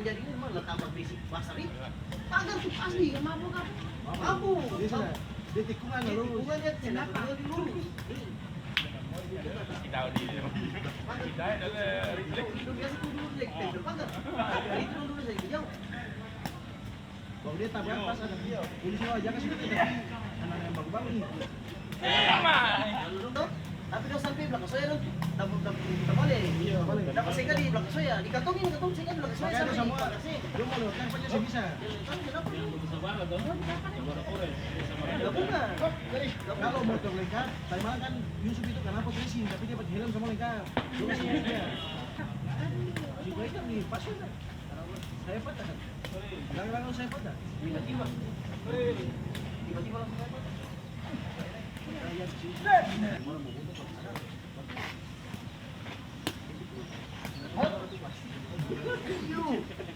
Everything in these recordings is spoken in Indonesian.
Jadi ini mah tambah basic pasar ini. Pagar tuh asli, mabuk apa? Mabuk. Di tikungan lu. Tikungan dia kenapa? Dia lurus. Kita di. Kita ada refleks. Itu biasa kudu refleks. Pagar. Itu dulu saya jauh. Kalau dia tabrak pas ada dia. Polisi aja kan sudah tidak. Anak yang baru-baru ini. Tapi dia sampai belakang saya dong. Balik. Dapat saya di belakang saya. Dikantongin saya di belakang saya. Semua. Dia mau lewatkan saja sih bisa. Kalau motor lengkap, tadi malam kan Yusuf itu kenapa racing, tapi dia pakai helm semua lengkap. Dia masih dia. Si baik kan di pas sudah. Saya patah kan. Lang-lang saya patah. Tiba-tiba. Tiba-tiba langsung saya patah.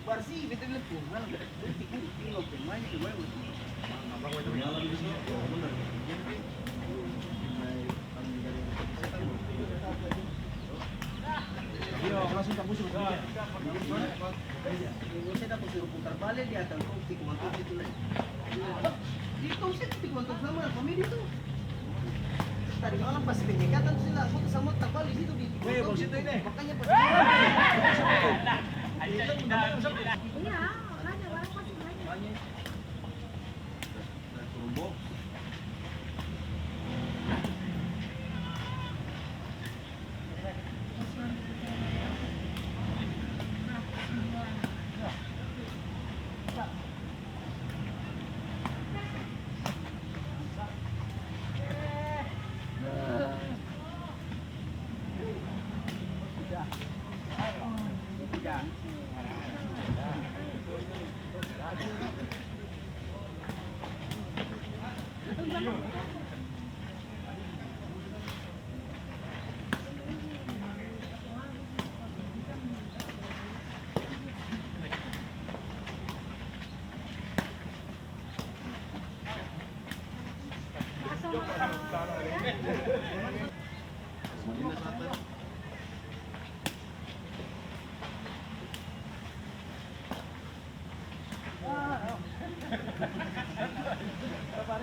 Bersih, betul-betul. Tinggal pemain di luar. Langsung kamu suruh dia. Saya dapat suruh putar balik dia akan tik mantap itu lah. Di konsep tik mantap sama family itu. Tadi malam pas penyekatan sila aku sama tabal di situ di. Oh, bos itu ini. Makanya pas. Iya, makanya barang pasti banyak. Turbo. Apa